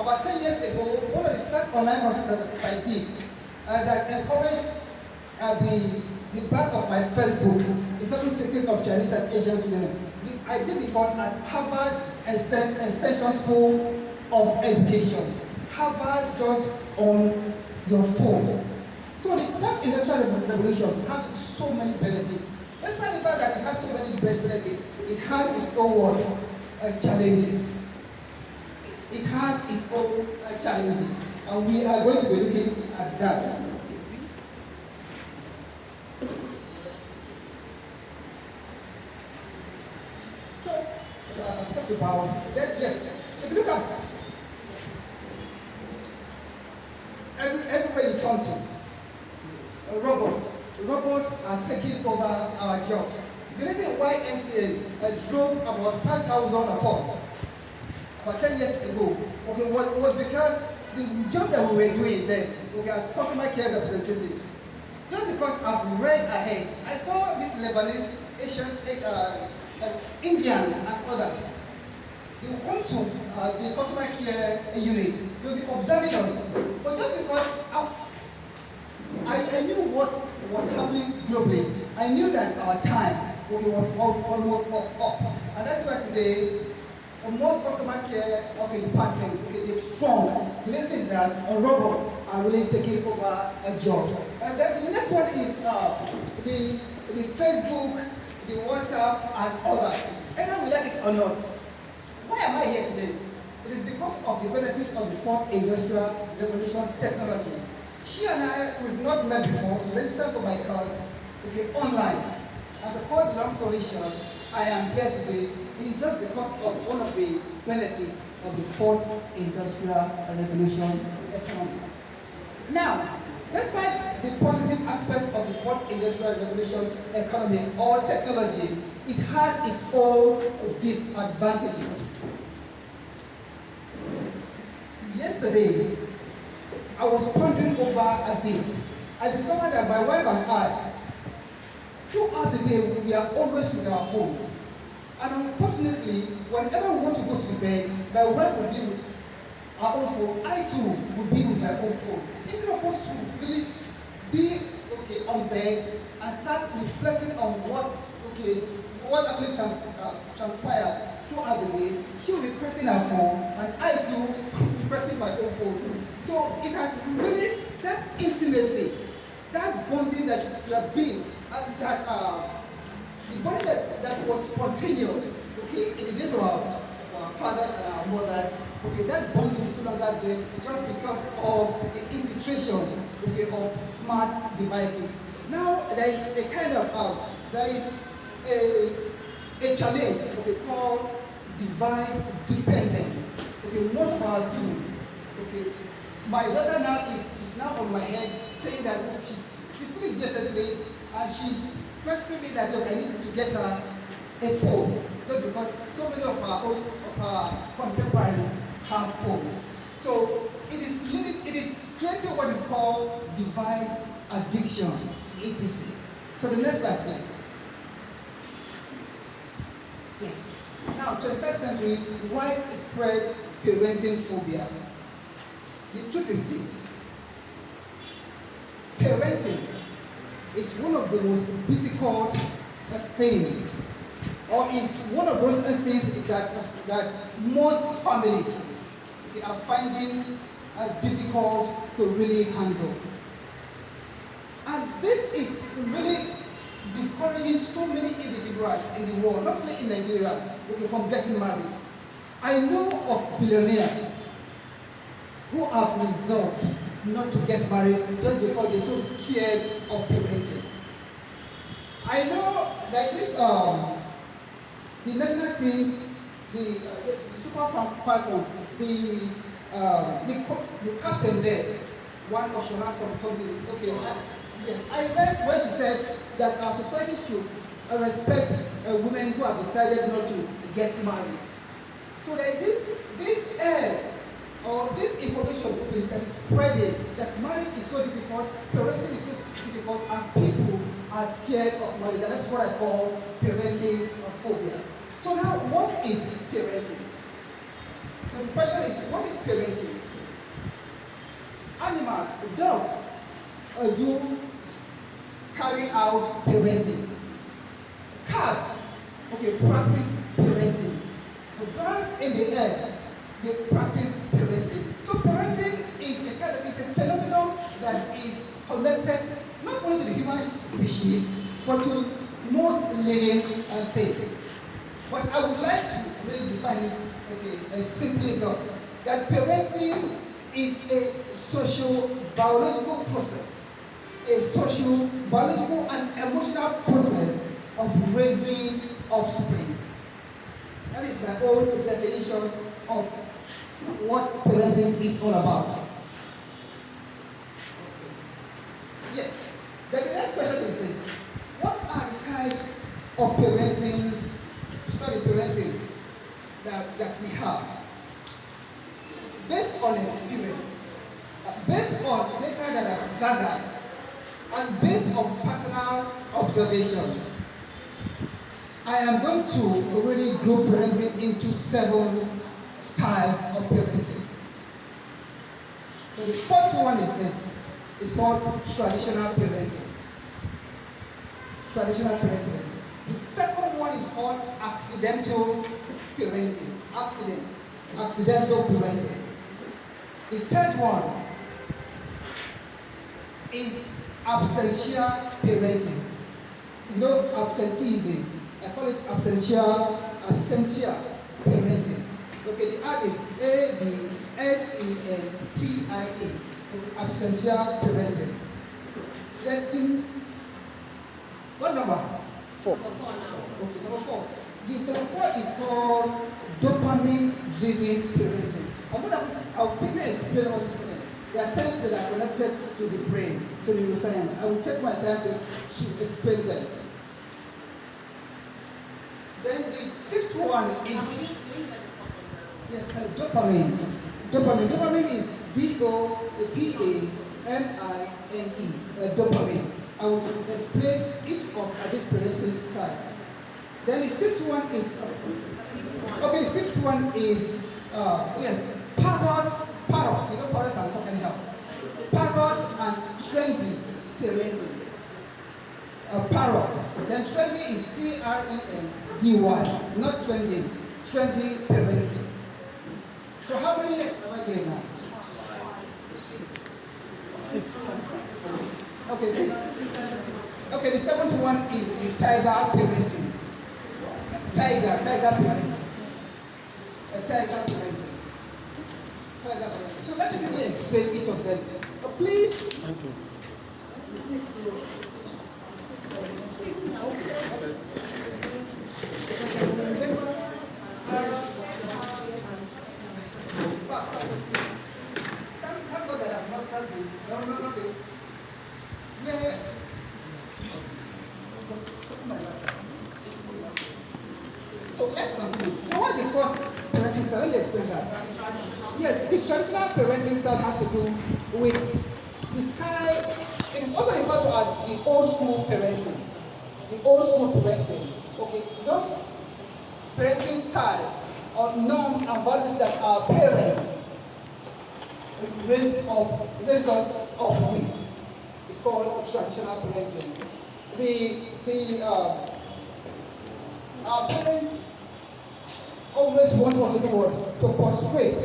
About 10 years ago, one of the first online courses that I did that encouraged the back of my first book is Seven Secrets of Chinese and Asian Students. I did the course at Harvard Extension School of Education. Harvard just on your phone. So the fourth industrial revolution has so many benefits. Despite the fact that it has so many benefits, it has its own challenges. It has its own challenges, and we are going to be looking at that. So, I've talked about that. Yes, if you look at everywhere you turn to, robots are taking over our jobs. The reason why MTN drove about 5,000 of us about 10 years ago, was because the job that we were doing then, as customer care representatives, just because I've read ahead, I saw these Lebanese, Asian, Indians and others. They will come to the customer care unit, they will be observing us. But just because I knew what was happening globally, I knew that our time was almost up. And that's why today, most customer care departments, they've shrunk. The reason is that robots are really taking over jobs. And then the next one is the Facebook, the WhatsApp, and others. Either we like it or not. Why am I here today? It is because of the benefits of the fourth industrial revolution technology. She and I, we've not met before, to register for my course, online. And to cut the long story short, I am here today. It is just because of one of the benefits of the fourth industrial revolution economy. Now, despite the positive aspect of the fourth industrial revolution economy or technology, it has its own disadvantages. Yesterday, I was pondering over at this. I discovered that my wife and I, throughout the day, we are always with our phones. And unfortunately, whenever we want to go to bed, my wife will be with our own phone. I too will be with my own phone. Instead of us to really be on bed and start reflecting on what actually transpired throughout the day, she will be pressing her phone, and I too will be pressing my own phone. So it has really that intimacy, that bonding that should have been, the bonding that was spontaneous, in the days of our fathers and our mothers, that bonding is no longer there just because of the infiltration, of smart devices. Now there is a kind of a challenge, called device dependence. Most of our students, my daughter now she's now on my head saying that she's still in JS3 and she's pestering me that I need to get her a phone just because so many of our contemporaries have phones. So it is creating what is called device addiction, etc. So the next slide, please. Yes. Now, 21st century, widespread parenting phobia. The truth is this. Parenting is one of the most difficult things, or is one of those things that most families are finding difficult to really handle. And this is really discouraging so many individuals in the world, not only in Nigeria, from getting married. I know of billionaires who have resolved not to get married just because they're so scared of parenting. I know that the national teams, the Super Falcons, the captain there, one of Shona something. Yes, I read when she said that our society should respect women who have decided not to get married. So there is this air or this information that is spreading that marriage is so difficult, parenting is so difficult, and people are scared of marriage. And that's what I call parenting phobia. So now, what is parenting? So the question is, what is parenting? Animals, dogs, do carry out parenting. Cats, practice parenting. Birds in the air, they practice parenting. So parenting is a phenomenon that is connected not only to the human species, but to most living things. But I would like to really define it as simply thus, that parenting is a social-biological process, a social-biological and emotional process of raising offspring. That is my own definition of what parenting is all about. Yes. Then the next question is this. What are the types of parenting that we have? Based on experience, based on data that I've gathered, and based on personal observation, I am going to really group parenting into 7 styles of parenting. So the first one is this. It's called traditional parenting. Traditional parenting. The second one is called accidental parenting. Accidental parenting. The third one is absentia parenting. You know, absenteeism. I call it absentia parenting. The R is ABSENTIA. Absentia parenting. Then what number? 4. Number 4. The number 4 is called dopamine-driven parenting. I'll quickly explain all these things. There are terms that are connected to the brain, to neuroscience. I will take my time to explain them. Then the fifth one is dopamine. Dopamine is DOPAMINE. Dopamine. I will explain each of this parenting style. Then the sixth one is the fifth one is parrot. You know, parrot can talk anyhow. Parrot and trendy parenting. Parrot. Then trendy is TRENDY, not trending. Trendy parenting. So how many am I getting now? 6. Okay, 6. Okay, the 7th one is the tiger parenting. Tiger parenting. Tiger parenting. So let me quickly explain each of them. Please. Thank you. Thank God that I've mastered this. So let's continue. So what's the first parenting style? Let me explain that. Yes, the traditional parenting style has to do with the style. It is also referred to as the old school parenting. The old school parenting. Those parenting styles or norms and values that our parents raised us up with. It's called traditional parenting. Our parents always want us to do what? To prostrate